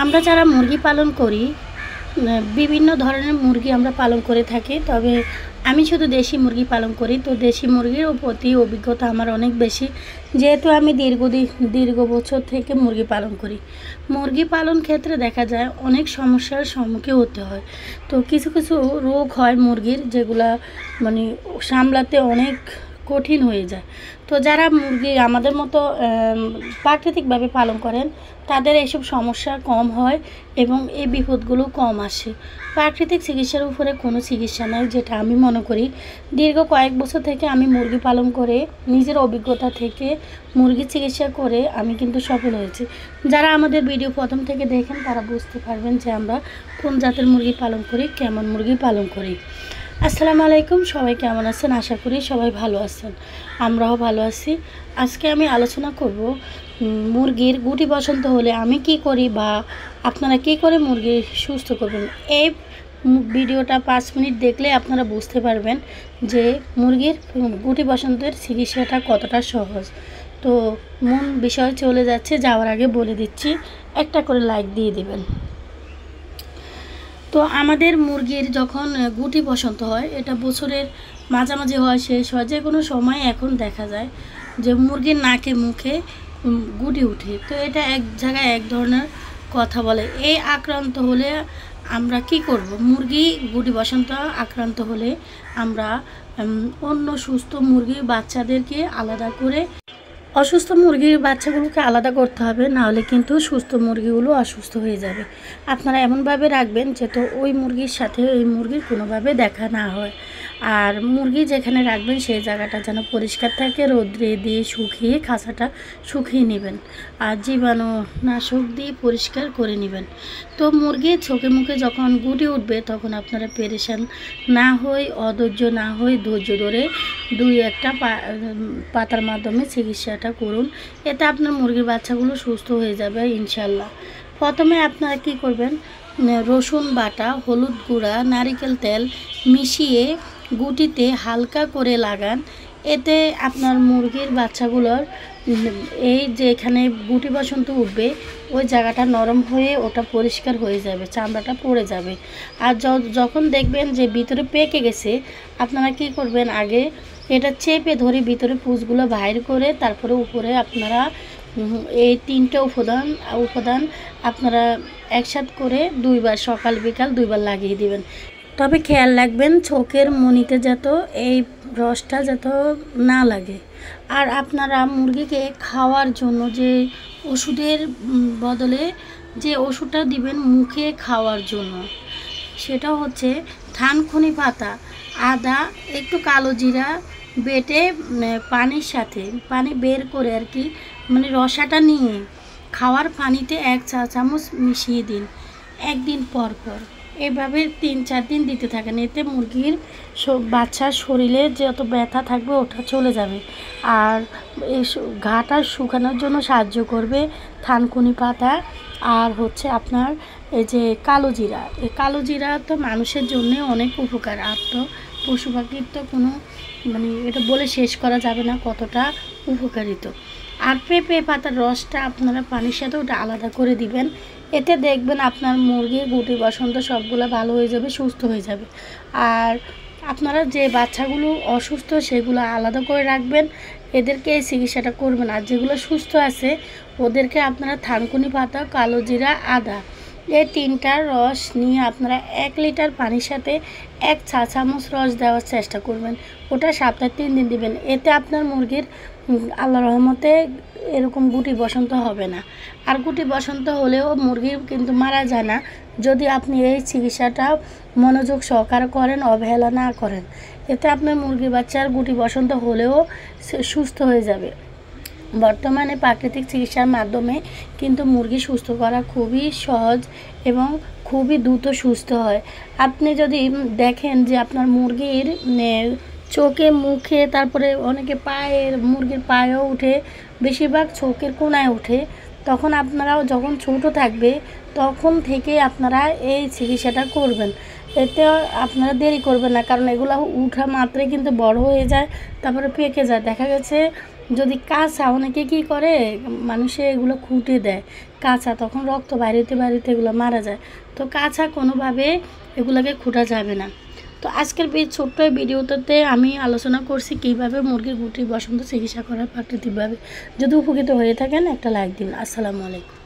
আমরা যারা মুরগি পালন করি বিভিন্ন ধরনের মুরগি আমরা পালন করে থাকি, তবে আমি শুধু দেশি মুরগি পালন করি। তো দেশি মুরগির প্রতি অভিজ্ঞতা আমার অনেক বেশি, যেহেতু আমি দীর্ঘ বছর থেকে মুরগি পালন করি। মুরগি পালন ক্ষেত্রে দেখা যায় অনেক সমস্যার সম্মুখীন হতে হয়। তো কিছু কিছু রোগ হয় মুরগির, যেগুলা মানে সামলাতে অনেক কঠিন হয়ে যায়। তো যারা মুরগি আমাদের মতো প্রাকৃতিকভাবে পালন করেন তাদের এইসব সমস্যা কম হয় এবং এই বিপদগুলো কম আসে। প্রাকৃতিক চিকিৎসার উপরে কোনো চিকিৎসা নাই, যেটা আমি মনে করি। দীর্ঘ কয়েক বছর থেকে আমি মুরগি পালন করে নিজের অভিজ্ঞতা থেকে মুরগি চিকিৎসা করে আমি কিন্তু সফল হয়েছি। যারা আমাদের ভিডিও প্রথম থেকে দেখেন তারা বুঝতে পারবেন যে আমরা কোন জাতের মুরগি পালন করি, কেমন মুরগি পালন করি। আসসালামু আলাইকুম, সবাই কেমন আছেন? আশা করি সবাই ভালো আছেন, আমরাও ভালো আছি। আজকে আমি আলোচনা করব মুরগির গুটি বসন্ত হলে আমি কি করি বা আপনারা কি করে মুরগি সুস্থ করবেন। এই ভিডিওটা 5 মিনিট দেখলে আপনারা বুঝতে পারবেন যে মুরগির গুটি বসন্তের চিকিৎসাটা কতটা সহজ। তো মূল বিষয় চলে যাচ্ছে, যাওয়ার আগে বলে দিচ্ছি একটা করে লাইক দিয়ে দিবেন। তো আমাদের মুরগির যখন গুটি বসন্ত হয়, এটা বছরের মাঝামাঝি হয়, শেষ হয়, যে কোনো সময় এখন দেখা যায় যে মুরগির নাকে মুখে গুটি উঠে। তো এটা এক জায়গায় এক ধরনের কথা বলে। এই আক্রান্ত হলে আমরা কি করব? মুরগি গুটি বসন্ত আক্রান্ত হলে আমরা অন্য সুস্থ মুরগির বাচ্চাদেরকে আলাদা করে অসুস্থ মুরগির বাচ্চাগুলোকে আলাদা করতে হবে, নাহলে কিন্তু সুস্থ মুরগিগুলো অসুস্থ হয়ে যাবে। আপনারা এমনভাবে রাখবেন যাতে ওই মুরগির সাথে ওই মুরগির কোনোভাবে দেখা না হয়। আর মুরগি যেখানে রাখবেন সেই জায়গাটা যেন পরিষ্কার থাকে, রোদ্রে দিয়ে শুকিয়ে খাঁচাটা শুকিয়ে নেবেন, আর জীবাণুনাশক দিয়ে পরিষ্কার করে নেবেন। তো মুরগির চোখে মুখে যখন গুটি উঠবে তখন আপনারা পেরেশান না হয়ে, অধৈর্য না হয়ে, ধৈর্য ধরে 2-1টা পাতার মাধ্যমে চিকিৎসাটা করুন। এতে আপনার মুরগির বাচ্চাগুলো সুস্থ হয়ে যাবে ইনশাল্লাহ। প্রথমে আপনারা কি করবেন, রসুন বাটা, হলুদ গুঁড়া, নারিকেল তেল মিশিয়ে গুটিতে হালকা করে লাগান। এতে আপনার মুরগির বাচ্চাগুলোর এই যে এখানে গুটি বসন্ত উঠবে ওই জায়গাটা নরম হয়ে ওটা পরিষ্কার হয়ে যাবে, চামড়াটা পড়ে যাবে। আর যখন দেখবেন যে ভিতরে পেকে গেছে, আপনারা কি করবেন, আগে এটা চেপে ধরে ভিতরে পুঁজগুলো বাইর করে তারপরে উপরে আপনারা এই 3টে উপাদান আপনারা একসাথে করে 2বার, সকাল বিকাল 2বার লাগিয়ে দিবেন। তবে খেয়াল রাখবেন চোখের মনিতে যাতে এই রসটা যাতে না লাগে। আর আপনারা মুরগিকে খাওয়ার জন্য যে ওষুধের বদলে যে ওষুধটা দিবেন মুখে খাওয়ার জন্য, সেটা হচ্ছে থানকুনি পাতা, আদা, একটু কালো জিরা বেটে পানির সাথে পানি বের করে আর কি, মানে রসাটা নিয়ে খাওয়ার পানিতে 1 চা চামচ মিশিয়ে দিন একদিন পর পর। এভাবে 3-4 দিন দিতে থাকেন। এতে মুরগির বাচ্চার শরীরে যত ব্যথা থাকবে ওটা চলে যাবে। আর এই ঘাটা শুকানোর জন্য সাহায্য করবে থানকুনি পাতা। আর হচ্ছে আপনার এই যে কালো জিরা, এই কালো জিরা তো মানুষের জন্য অনেক উপকার। আর তো পশু পাখির তো কোনো মানে এটা বলে শেষ করা যাবে না কতটা উপকারিত। আর পেঁপে পাতার রসটা আপনারা পানির সাথে ওটা আলাদা করে দিবেন। এতে দেখবেন আপনার মুরগির গুটি বসন্ত সবগুলো ভালো হয়ে যাবে, সুস্থ হয়ে যাবে। আর আপনারা যে বাচ্চাগুলো অসুস্থ সেগুলো আলাদা করে রাখবেন, এদেরকে এই চিকিৎসাটা করবেন। আর যেগুলো সুস্থ আছে ওদেরকে আপনারা থানকুনি পাতা, কালো জিরা, আদা এই 3টার রস নিয়ে আপনারা 1 লিটার পানির সাথে 1 চা চামচ রস দেওয়ার চেষ্টা করবেন। ওটা সপ্তাহে 3 দিন দিবেন। এতে আপনার মুরগির আল্লাহর রহমতে এরকম গুটি বসন্ত হবে না। আর গুটি বসন্ত হলেও মুরগি কিন্তু মারা যায় না, যদি আপনি এই চিকিৎসাটা মনোযোগ সহকারে করেন, অবহেলা না করেন। এতে আপনার মুরগির বাচ্চার গুটি বসন্ত হলেও সুস্থ হয়ে যাবে। বর্তমানে প্রাকৃতিক চিকিৎসার মাধ্যমে কিন্তু মুরগি সুস্থ করা খুবই সহজ এবং খুবই দ্রুত সুস্থ হয়। আপনি যদি দেখেন যে আপনার মুরগির চোখে মুখে, তারপরে অনেকে মুরগির পায়েও উঠে, বেশিরভাগ চোখের কোণায় উঠে, তখন আপনারাও যখন ছোটো থাকবে তখন থেকে আপনারা এই চিকিৎসাটা করবেন। এতে আপনারা দেরি করবেন না, কারণ এগুলো উঠা মাত্রই কিন্তু বড় হয়ে যায়, তারপরে পেকে যায়। দেখা গেছে যদি কাঁচা, অনেকে কী করে মানুষে এগুলো খুঁটে দেয় কাঁচা, তখন রক্ত বাইরেতে এগুলো মারা যায়। তো কাঁচা কোনোভাবে এগুলোকে খুঁটা যাবে না। তো আজকের এই ছোট্ট ভিডিওটাতে আমি আলোচনা করছি কীভাবে মুরগির গুটি বসন্ত চিকিৎসা করার প্রাকৃতিকভাবে। যদি উপকৃত হয়ে থাকেন একটা লাইক দিন। আসসালামু আলাইকুম।